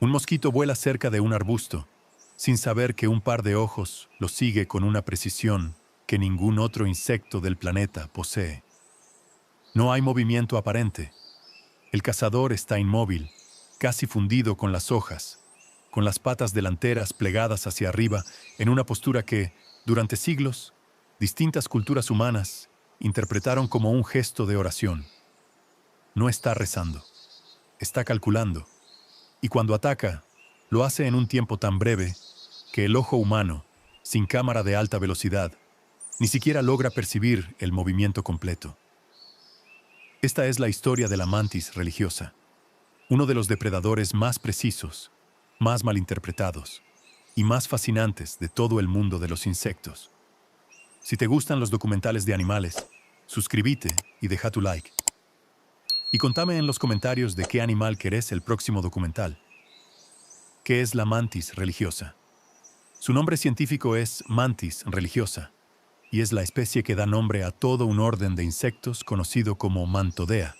Un mosquito vuela cerca de un arbusto, sin saber que un par de ojos lo sigue con una precisión que ningún otro insecto del planeta posee. No hay movimiento aparente. El cazador está inmóvil, casi fundido con las hojas, con las patas delanteras plegadas hacia arriba en una postura que, durante siglos, distintas culturas humanas interpretaron como un gesto de oración. No está rezando, está calculando, y cuando ataca, lo hace en un tiempo tan breve que el ojo humano, sin cámara de alta velocidad, ni siquiera logra percibir el movimiento completo. Esta es la historia de la mantis religiosa, uno de los depredadores más precisos, más malinterpretados y más fascinantes de todo el mundo de los insectos. Si te gustan los documentales de animales, suscríbete y deja tu like. Y contame en los comentarios de qué animal querés el próximo documental. ¿Qué es la mantis religiosa? Su nombre científico es Mantis religiosa, y es la especie que da nombre a todo un orden de insectos conocido como Mantodea,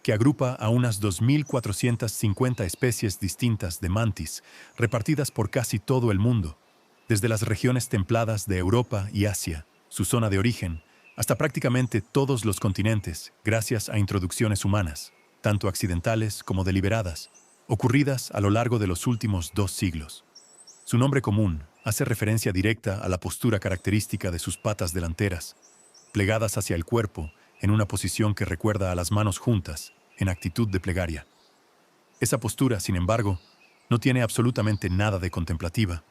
que agrupa a unas 2.450 especies distintas de mantis, repartidas por casi todo el mundo, desde las regiones templadas de Europa y Asia, su zona de origen, hasta prácticamente todos los continentes, gracias a introducciones humanas, tanto accidentales como deliberadas, ocurridas a lo largo de los últimos 2 siglos. Su nombre común hace referencia directa a la postura característica de sus patas delanteras, plegadas hacia el cuerpo en una posición que recuerda a las manos juntas, en actitud de plegaria. Esa postura, sin embargo, no tiene absolutamente nada de contemplativa.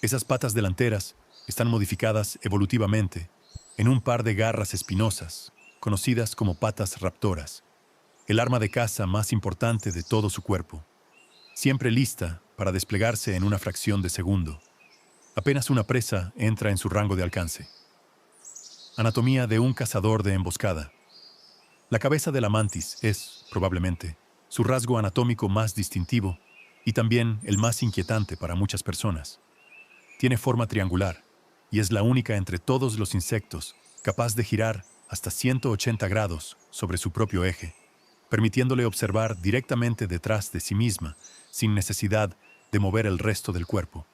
Esas patas delanteras están modificadas evolutivamente en un par de garras espinosas, conocidas como patas raptoras, el arma de caza más importante de todo su cuerpo, siempre lista para desplegarse en una fracción de segundo. Apenas una presa entra en su rango de alcance. Anatomía de un cazador de emboscada. La cabeza de la mantis es, probablemente, su rasgo anatómico más distintivo y también el más inquietante para muchas personas. Tiene forma triangular y es la única entre todos los insectos capaz de girar hasta 180 grados sobre su propio eje, permitiéndole observar directamente detrás de sí misma, sin necesidad de mover el resto del cuerpo.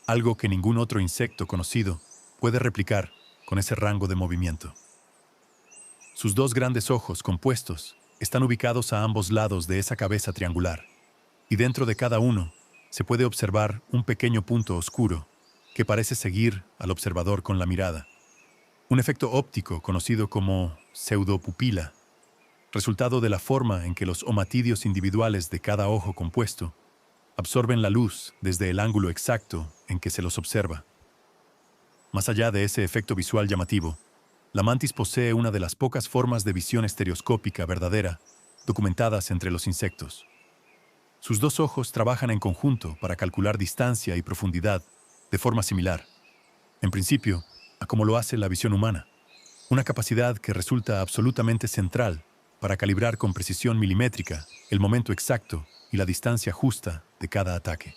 Algo que ningún otro insecto conocido puede replicar con ese rango de movimiento. Sus 2 grandes ojos compuestos están ubicados a ambos lados de esa cabeza triangular, y dentro de cada uno se puede observar un pequeño punto oscuro que parece seguir al observador con la mirada. Un efecto óptico conocido como pseudopupila, resultado de la forma en que los omatidios individuales de cada ojo compuesto absorben la luz desde el ángulo exacto en que se los observa. Más allá de ese efecto visual llamativo, la mantis posee una de las pocas formas de visión estereoscópica verdadera documentadas entre los insectos. Sus 2 ojos trabajan en conjunto para calcular distancia y profundidad de forma similar, en principio, a como lo hace la visión humana, una capacidad que resulta absolutamente central para calibrar con precisión milimétrica el momento exacto y la distancia justa de cada ataque.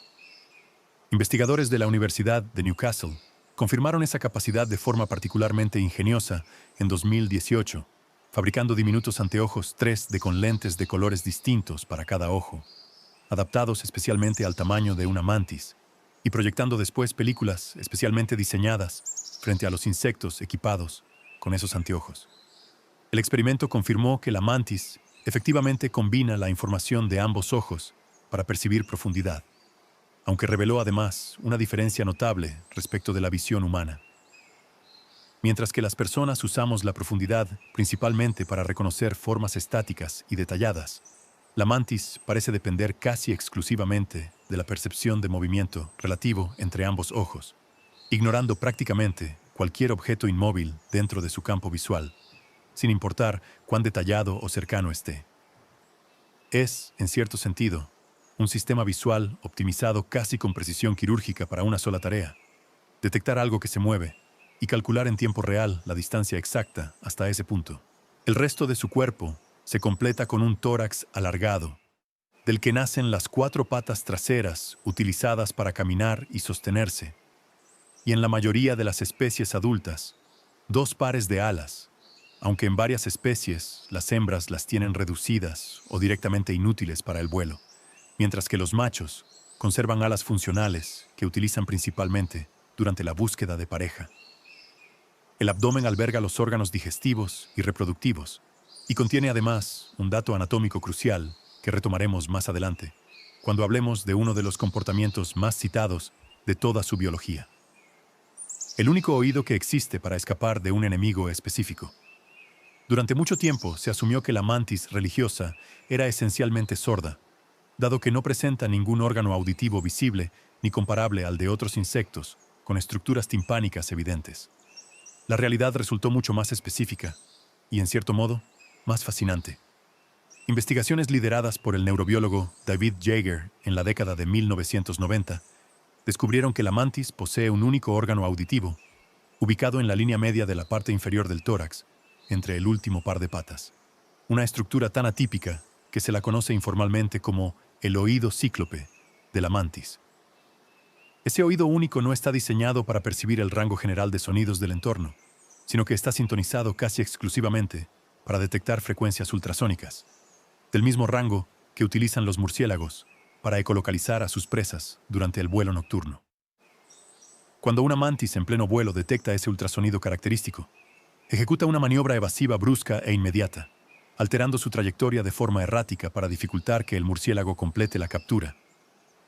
Investigadores de la Universidad de Newcastle confirmaron esa capacidad de forma particularmente ingeniosa en 2018, fabricando diminutos anteojos 3D con lentes de colores distintos para cada ojo, adaptados especialmente al tamaño de una mantis, y proyectando después películas especialmente diseñadas frente a los insectos equipados con esos anteojos. El experimento confirmó que la mantis efectivamente combina la información de ambos ojos para percibir profundidad, aunque reveló además una diferencia notable respecto de la visión humana. Mientras que las personas usamos la profundidad principalmente para reconocer formas estáticas y detalladas, la mantis parece depender casi exclusivamente de la percepción de movimiento relativo entre ambos ojos, ignorando prácticamente cualquier objeto inmóvil dentro de su campo visual, sin importar cuán detallado o cercano esté. Es, en cierto sentido, un sistema visual optimizado casi con precisión quirúrgica para una sola tarea: detectar algo que se mueve y calcular en tiempo real la distancia exacta hasta ese punto. El resto de su cuerpo se completa con un tórax alargado, del que nacen las 4 patas traseras utilizadas para caminar y sostenerse, y en la mayoría de las especies adultas, 2 pares de alas, aunque en varias especies las hembras las tienen reducidas o directamente inútiles para el vuelo, mientras que los machos conservan alas funcionales que utilizan principalmente durante la búsqueda de pareja. El abdomen alberga los órganos digestivos y reproductivos y contiene además un dato anatómico crucial que retomaremos más adelante, cuando hablemos de uno de los comportamientos más citados de toda su biología. El único oído que existe para escapar de un enemigo específico. Durante mucho tiempo se asumió que la mantis religiosa era esencialmente sorda, dado que no presenta ningún órgano auditivo visible ni comparable al de otros insectos, con estructuras timpánicas evidentes. La realidad resultó mucho más específica y, en cierto modo, más fascinante. Investigaciones lideradas por el neurobiólogo David Jaeger en la década de 1990 descubrieron que la mantis posee un único órgano auditivo, ubicado en la línea media de la parte inferior del tórax, entre el último par de patas. Una estructura tan atípica que se la conoce informalmente como el oído cíclope de la mantis. Ese oído único no está diseñado para percibir el rango general de sonidos del entorno, sino que está sintonizado casi exclusivamente para detectar frecuencias ultrasónicas, del mismo rango que utilizan los murciélagos para ecolocalizar a sus presas durante el vuelo nocturno. Cuando una mantis en pleno vuelo detecta ese ultrasonido característico, ejecuta una maniobra evasiva brusca e inmediata, alterando su trayectoria de forma errática para dificultar que el murciélago complete la captura.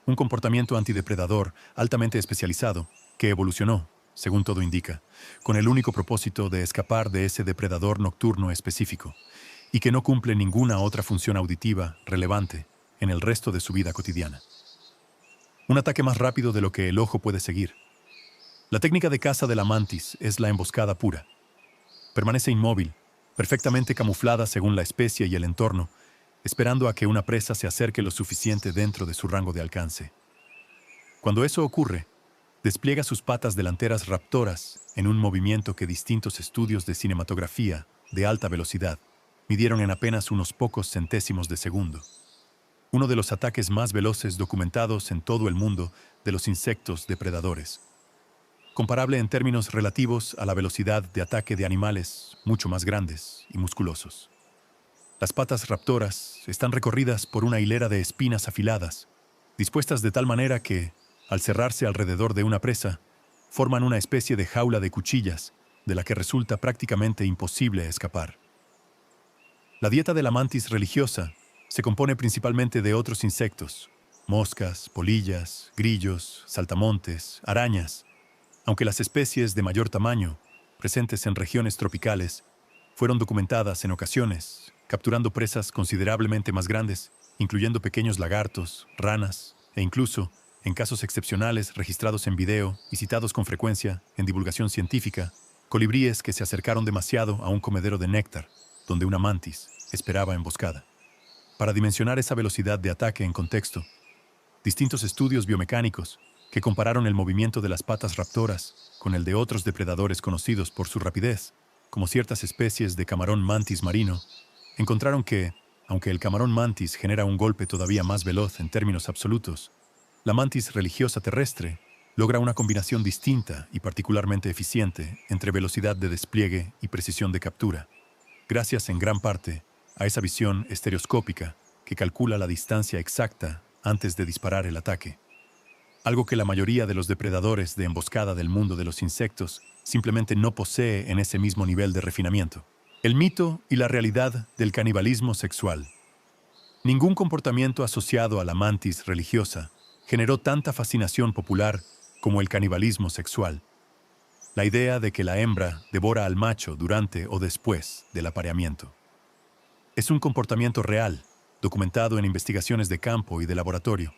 Un comportamiento antidepredador altamente especializado que evolucionó, según todo indica, con el único propósito de escapar de ese depredador nocturno específico y que no cumple ninguna otra función auditiva relevante en el resto de su vida cotidiana. Un ataque más rápido de lo que el ojo puede seguir. La técnica de caza de la mantis es la emboscada pura. Permanece inmóvil, perfectamente camuflada según la especie y el entorno, esperando a que una presa se acerque lo suficiente dentro de su rango de alcance. Cuando eso ocurre, despliega sus patas delanteras raptoras en un movimiento que distintos estudios de cinematografía de alta velocidad midieron en apenas unos pocos centésimos de segundo. Uno de los ataques más veloces documentados en todo el mundo de los insectos depredadores. Comparable en términos relativos a la velocidad de ataque de animales mucho más grandes y musculosos. Las patas raptoras están recorridas por una hilera de espinas afiladas, dispuestas de tal manera que, al cerrarse alrededor de una presa, forman una especie de jaula de cuchillas de la que resulta prácticamente imposible escapar. La dieta de la mantis religiosa se compone principalmente de otros insectos, moscas, polillas, grillos, saltamontes, arañas, aunque las especies de mayor tamaño, presentes en regiones tropicales, fueron documentadas en ocasiones, capturando presas considerablemente más grandes, incluyendo pequeños lagartos, ranas e incluso, en casos excepcionales registrados en video y citados con frecuencia en divulgación científica, colibríes que se acercaron demasiado a un comedero de néctar, donde una mantis esperaba emboscada. Para dimensionar esa velocidad de ataque en contexto, distintos estudios biomecánicos que compararon el movimiento de las patas raptoras con el de otros depredadores conocidos por su rapidez, como ciertas especies de camarón mantis marino, encontraron que, aunque el camarón mantis genera un golpe todavía más veloz en términos absolutos, la mantis religiosa terrestre logra una combinación distinta y particularmente eficiente entre velocidad de despliegue y precisión de captura, gracias en gran parte a esa visión estereoscópica que calcula la distancia exacta antes de disparar el ataque. Algo que la mayoría de los depredadores de emboscada del mundo de los insectos simplemente no posee en ese mismo nivel de refinamiento. El mito y la realidad del canibalismo sexual. Ningún comportamiento asociado a la mantis religiosa generó tanta fascinación popular como el canibalismo sexual. La idea de que la hembra devora al macho durante o después del apareamiento. Es un comportamiento real, documentado en investigaciones de campo y de laboratorio,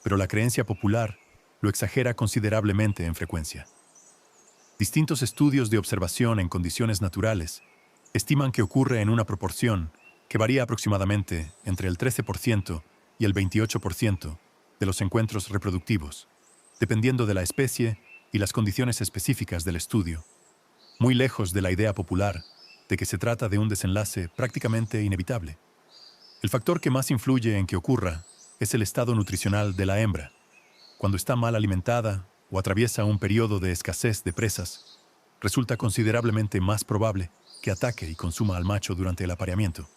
pero la creencia popular lo exagera considerablemente en frecuencia. Distintos estudios de observación en condiciones naturales estiman que ocurre en una proporción que varía aproximadamente entre el 13% y el 28% de los encuentros reproductivos, dependiendo de la especie y las condiciones específicas del estudio, muy lejos de la idea popular de que se trata de un desenlace prácticamente inevitable. El factor que más influye en que ocurra es el estado nutricional de la hembra. Cuando está mal alimentada o atraviesa un periodo de escasez de presas, resulta considerablemente más probable que ataque y consuma al macho durante el apareamiento,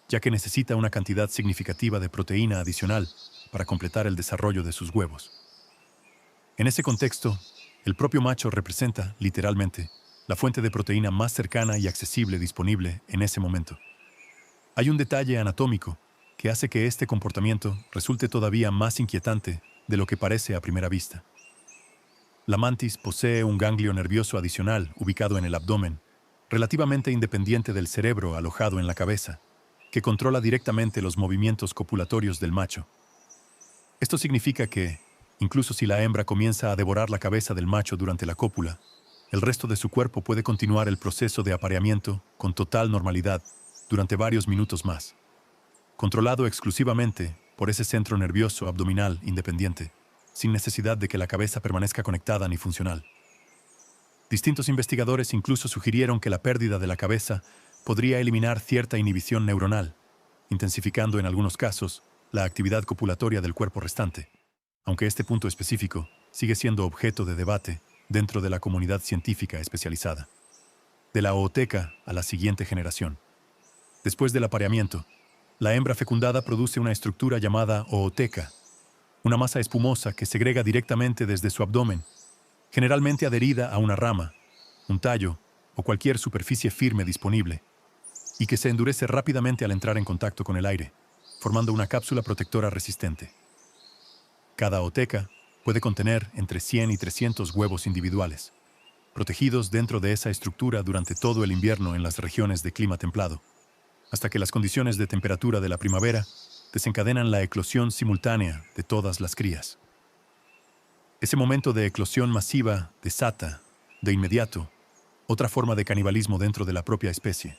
ya que necesita una cantidad significativa de proteína adicional para completar el desarrollo de sus huevos. En ese contexto, el propio macho representa, literalmente, la fuente de proteína más cercana y accesible disponible en ese momento. Hay un detalle anatómico que hace que este comportamiento resulte todavía más inquietante de lo que parece a primera vista. La mantis posee un ganglio nervioso adicional ubicado en el abdomen, relativamente independiente del cerebro alojado en la cabeza, que controla directamente los movimientos copulatorios del macho. Esto significa que, incluso si la hembra comienza a devorar la cabeza del macho durante la cópula, el resto de su cuerpo puede continuar el proceso de apareamiento con total normalidad durante varios minutos más, controlado exclusivamente por ese centro nervioso abdominal independiente, sin necesidad de que la cabeza permanezca conectada ni funcional. Distintos investigadores incluso sugirieron que la pérdida de la cabeza podría eliminar cierta inhibición neuronal, intensificando en algunos casos la actividad copulatoria del cuerpo restante, aunque este punto específico sigue siendo objeto de debate dentro de la comunidad científica especializada. De la ooteca a la siguiente generación. Después del apareamiento, la hembra fecundada produce una estructura llamada ooteca, una masa espumosa que segrega directamente desde su abdomen, generalmente adherida a una rama, un tallo o cualquier superficie firme disponible, y que se endurece rápidamente al entrar en contacto con el aire, formando una cápsula protectora resistente. Cada ooteca puede contener entre 100 y 300 huevos individuales, protegidos dentro de esa estructura durante todo el invierno en las regiones de clima templado, hasta que las condiciones de temperatura de la primavera desencadenan la eclosión simultánea de todas las crías. Ese momento de eclosión masiva desata, de inmediato, otra forma de canibalismo dentro de la propia especie.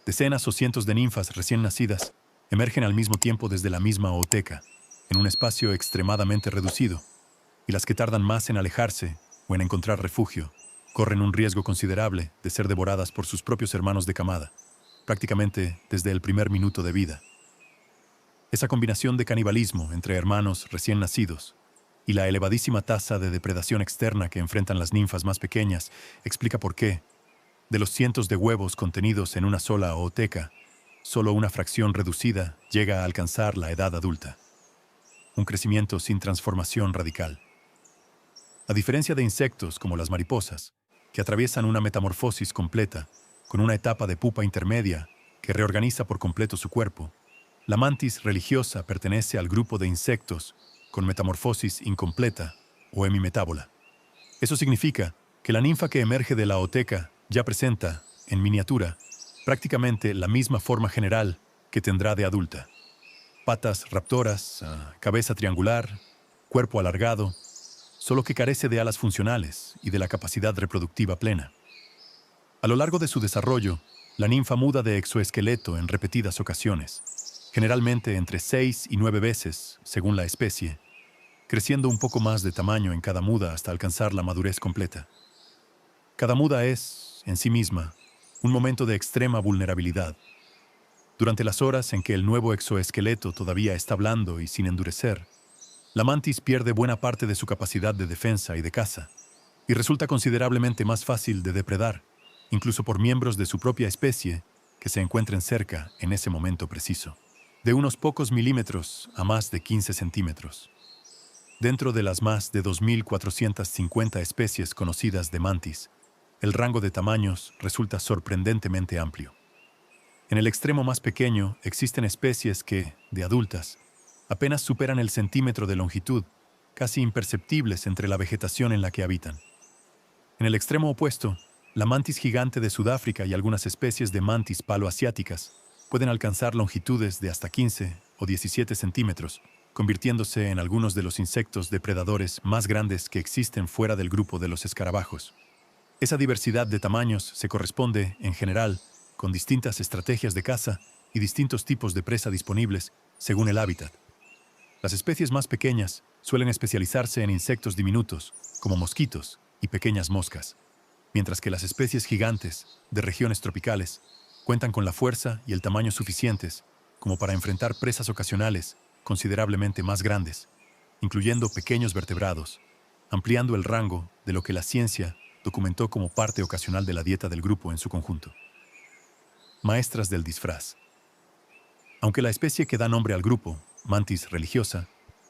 Decenas o cientos de ninfas recién nacidas emergen al mismo tiempo desde la misma ooteca, en un espacio extremadamente reducido, y las que tardan más en alejarse o en encontrar refugio corren un riesgo considerable de ser devoradas por sus propios hermanos de camada, prácticamente desde el primer minuto de vida. Esa combinación de canibalismo entre hermanos recién nacidos y la elevadísima tasa de depredación externa que enfrentan las ninfas más pequeñas explica por qué, de los cientos de huevos contenidos en una sola ooteca, solo una fracción reducida llega a alcanzar la edad adulta. Un crecimiento sin transformación radical. A diferencia de insectos como las mariposas, que atraviesan una metamorfosis completa, con una etapa de pupa intermedia que reorganiza por completo su cuerpo, la mantis religiosa pertenece al grupo de insectos con metamorfosis incompleta o hemimetábola. Eso significa que la ninfa que emerge de la ooteca ya presenta, en miniatura, prácticamente la misma forma general que tendrá de adulta. Patas raptoras, cabeza triangular, cuerpo alargado, solo que carece de alas funcionales y de la capacidad reproductiva plena. A lo largo de su desarrollo, la ninfa muda de exoesqueleto en repetidas ocasiones, generalmente entre 6 y 9 veces, según la especie, creciendo un poco más de tamaño en cada muda hasta alcanzar la madurez completa. Cada muda es, en sí misma, un momento de extrema vulnerabilidad. Durante las horas en que el nuevo exoesqueleto todavía está blando y sin endurecer, la mantis pierde buena parte de su capacidad de defensa y de caza, y resulta considerablemente más fácil de depredar, incluso por miembros de su propia especie que se encuentren cerca en ese momento preciso, de unos pocos milímetros a más de 15 centímetros. Dentro de las más de 2.450 especies conocidas de mantis, el rango de tamaños resulta sorprendentemente amplio. En el extremo más pequeño existen especies que, de adultas, apenas superan el centímetro de longitud, casi imperceptibles entre la vegetación en la que habitan. En el extremo opuesto, la mantis gigante de Sudáfrica y algunas especies de mantis paloasiáticas pueden alcanzar longitudes de hasta 15 o 17 centímetros, convirtiéndose en algunos de los insectos depredadores más grandes que existen fuera del grupo de los escarabajos. Esa diversidad de tamaños se corresponde, en general, con distintas estrategias de caza y distintos tipos de presa disponibles según el hábitat. Las especies más pequeñas suelen especializarse en insectos diminutos, como mosquitos y pequeñas moscas, mientras que las especies gigantes, de regiones tropicales, cuentan con la fuerza y el tamaño suficientes como para enfrentar presas ocasionales considerablemente más grandes, incluyendo pequeños vertebrados, ampliando el rango de lo que la ciencia documentó como parte ocasional de la dieta del grupo en su conjunto. Maestras del disfraz. Aunque la especie que da nombre al grupo, mantis religiosa,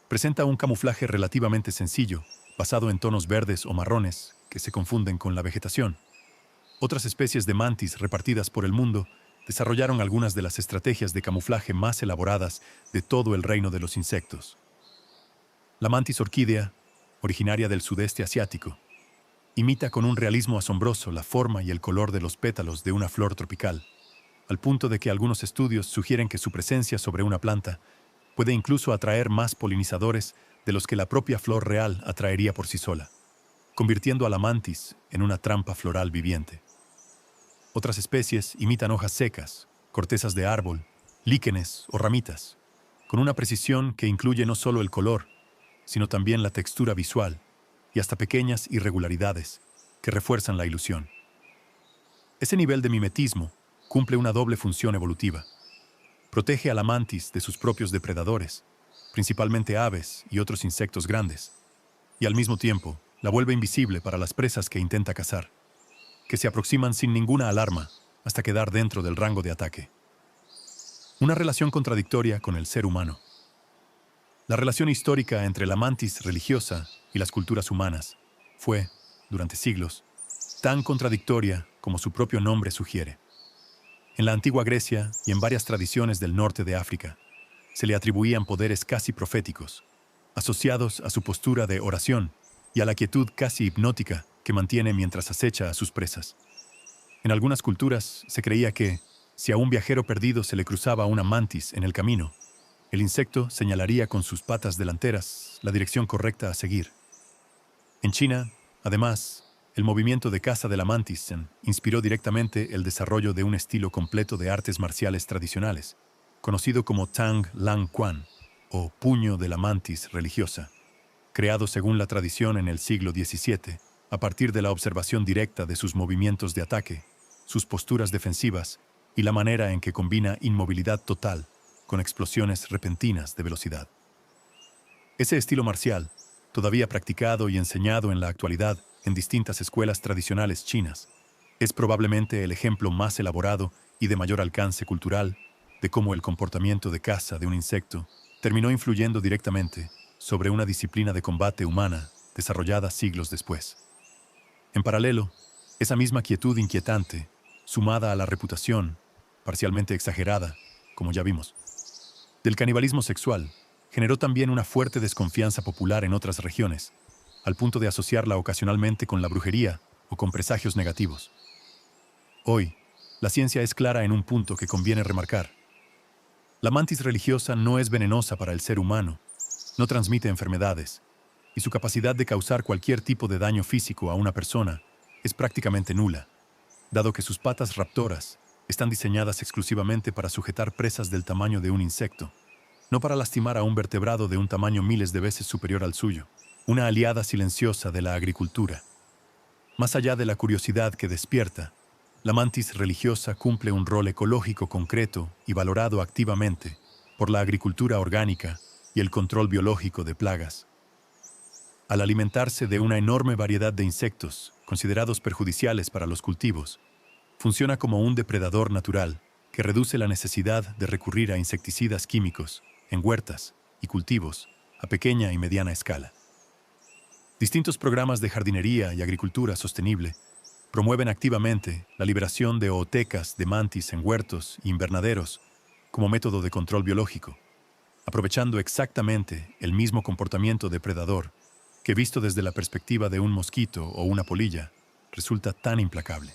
Presenta un camuflaje relativamente sencillo, basado en tonos verdes o marrones, que se confunden con la vegetación. Otras especies de mantis repartidas por el mundo desarrollaron algunas de las estrategias de camuflaje más elaboradas de todo el reino de los insectos. La mantis orquídea, originaria del sudeste asiático, imita con un realismo asombroso la forma y el color de los pétalos de una flor tropical, al punto de que algunos estudios sugieren que su presencia sobre una planta puede incluso atraer más polinizadores de los que la propia flor real atraería por sí sola, convirtiendo a la mantis en una trampa floral viviente. Otras especies imitan hojas secas, cortezas de árbol, líquenes o ramitas, con una precisión que incluye no solo el color, sino también la textura visual y hasta pequeñas irregularidades que refuerzan la ilusión. Ese nivel de mimetismo cumple una doble función evolutiva. Protege a la mantis de sus propios depredadores, principalmente aves y otros insectos grandes, y al mismo tiempo la vuelve invisible para las presas que intenta cazar, que se aproximan sin ninguna alarma hasta quedar dentro del rango de ataque. Una relación contradictoria con el ser humano. La relación histórica entre la mantis religiosa y las culturas humanas fue, durante siglos, tan contradictoria como su propio nombre sugiere. En la antigua Grecia y en varias tradiciones del norte de África, se le atribuían poderes casi proféticos, asociados a su postura de oración y a la quietud casi hipnótica que mantiene mientras acecha a sus presas. En algunas culturas se creía que, si a un viajero perdido se le cruzaba una mantis en el camino, el insecto señalaría con sus patas delanteras la dirección correcta a seguir. En China, además, el movimiento de caza de la mantis inspiró directamente el desarrollo de un estilo completo de artes marciales tradicionales, conocido como Tang Lang Quan, o puño de la mantis religiosa, creado según la tradición en el siglo XVII, a partir de la observación directa de sus movimientos de ataque, sus posturas defensivas y la manera en que combina inmovilidad total con explosiones repentinas de velocidad. Ese estilo marcial, todavía practicado y enseñado en la actualidad en distintas escuelas tradicionales chinas, es probablemente el ejemplo más elaborado y de mayor alcance cultural de cómo el comportamiento de caza de un insecto terminó influyendo directamente sobre una disciplina de combate humana desarrollada siglos después. En paralelo, esa misma quietud inquietante, sumada a la reputación, parcialmente exagerada, como ya vimos, del canibalismo sexual, generó también una fuerte desconfianza popular en otras regiones, al punto de asociarla ocasionalmente con la brujería o con presagios negativos. Hoy, la ciencia es clara en un punto que conviene remarcar. La mantis religiosa no es venenosa para el ser humano, no transmite enfermedades, y su capacidad de causar cualquier tipo de daño físico a una persona es prácticamente nula, dado que sus patas raptoras están diseñadas exclusivamente para sujetar presas del tamaño de un insecto, no para lastimar a un vertebrado de un tamaño miles de veces superior al suyo, una aliada silenciosa de la agricultura. Más allá de la curiosidad que despierta, la mantis religiosa cumple un rol ecológico concreto y valorado activamente por la agricultura orgánica y el control biológico de plagas. Al alimentarse de una enorme variedad de insectos, considerados perjudiciales para los cultivos, funciona como un depredador natural que reduce la necesidad de recurrir a insecticidas químicos en huertas y cultivos a pequeña y mediana escala. Distintos programas de jardinería y agricultura sostenible promueven activamente la liberación de ootecas de mantis en huertos e invernaderos como método de control biológico, aprovechando exactamente el mismo comportamiento depredador que, visto desde la perspectiva de un mosquito o una polilla, resulta tan implacable.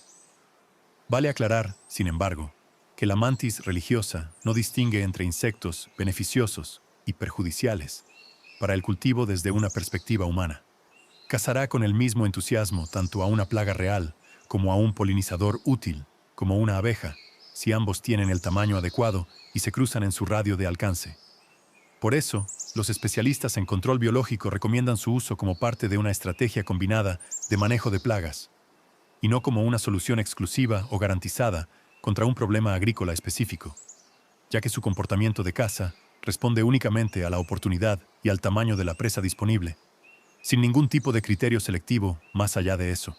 Vale aclarar, sin embargo, que la mantis religiosa no distingue entre insectos beneficiosos y perjudiciales para el cultivo desde una perspectiva humana. Cazará con el mismo entusiasmo tanto a una plaga real como a un polinizador útil, como una abeja, si ambos tienen el tamaño adecuado y se cruzan en su radio de alcance. Por eso, los especialistas en control biológico recomiendan su uso como parte de una estrategia combinada de manejo de plagas, y no como una solución exclusiva o garantizada contra un problema agrícola específico, ya que su comportamiento de caza responde únicamente a la oportunidad y al tamaño de la presa disponible, sin ningún tipo de criterio selectivo más allá de eso.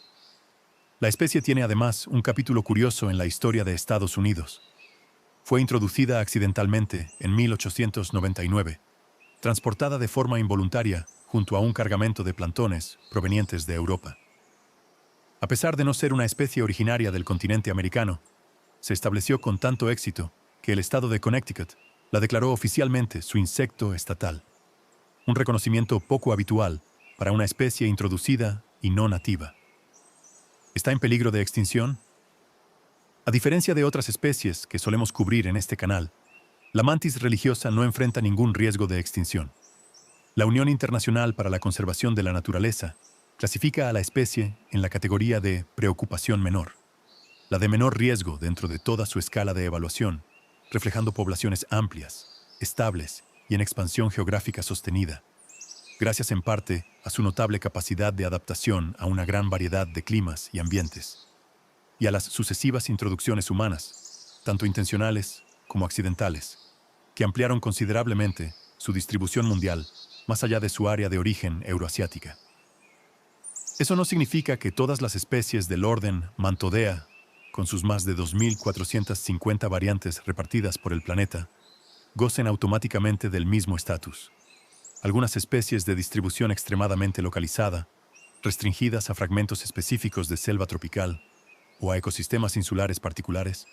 La especie tiene además un capítulo curioso en la historia de Estados Unidos. Fue introducida accidentalmente en 1899, transportada de forma involuntaria junto a un cargamento de plantones provenientes de Europa. A pesar de no ser una especie originaria del continente americano, se estableció con tanto éxito que el estado de Connecticut la declaró oficialmente su insecto estatal, un reconocimiento poco habitual para una especie introducida y no nativa. ¿Está en peligro de extinción? A diferencia de otras especies que solemos cubrir en este canal, la mantis religiosa no enfrenta ningún riesgo de extinción. La Unión Internacional para la Conservación de la Naturaleza clasifica a la especie en la categoría de preocupación menor, la de menor riesgo dentro de toda su escala de evaluación, reflejando poblaciones amplias, estables y en expansión geográfica sostenida, gracias en parte a su notable capacidad de adaptación a una gran variedad de climas y ambientes, y a las sucesivas introducciones humanas, tanto intencionales como accidentales, que ampliaron considerablemente su distribución mundial más allá de su área de origen euroasiática. Eso no significa que todas las especies del orden Mantodea, con sus más de 2.450 variantes repartidas por el planeta, gocen automáticamente del mismo estatus. Algunas especies de distribución extremadamente localizada, restringidas a fragmentos específicos de selva tropical o a ecosistemas insulares particulares,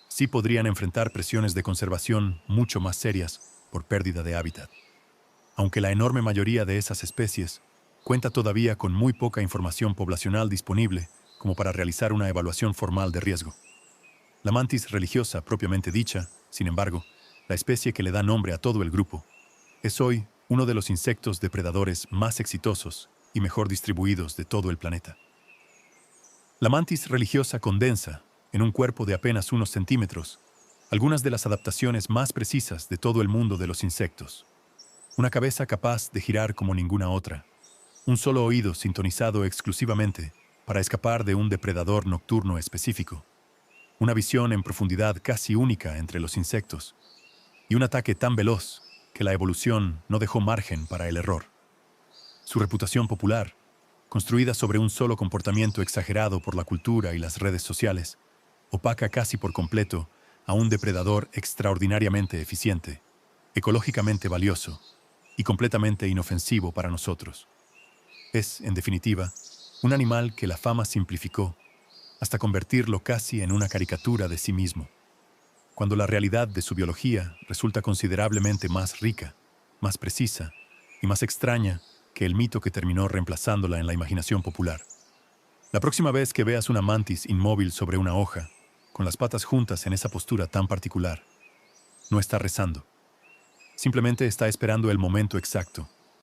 sí podrían enfrentar presiones de conservación mucho más serias por pérdida de hábitat. Aunque la enorme mayoría de esas especies cuenta todavía con muy poca información poblacional disponible como para realizar una evaluación formal de riesgo. La mantis religiosa propiamente dicha, sin embargo, la especie que le da nombre a todo el grupo, es hoy uno de los insectos depredadores más exitosos y mejor distribuidos de todo el planeta. La mantis religiosa condensa, en un cuerpo de apenas unos centímetros, algunas de las adaptaciones más precisas de todo el mundo de los insectos. Una cabeza capaz de girar como ninguna otra, un solo oído sintonizado exclusivamente para escapar de un depredador nocturno específico, una visión en profundidad casi única entre los insectos, y un ataque tan veloz que la evolución no dejó margen para el error. Su reputación popular, construida sobre un solo comportamiento exagerado por la cultura y las redes sociales, opaca casi por completo a un depredador extraordinariamente eficiente, ecológicamente valioso y completamente inofensivo para nosotros. Es, en definitiva, un animal que la fama simplificó hasta convertirlo casi en una caricatura de sí mismo, cuando la realidad de su biología resulta considerablemente más rica, más precisa y más extraña que el mito que terminó reemplazándola en la imaginación popular. La próxima vez que veas una mantis inmóvil sobre una hoja, con las patas juntas en esa postura tan particular, no está rezando. Simplemente está esperando el momento exacto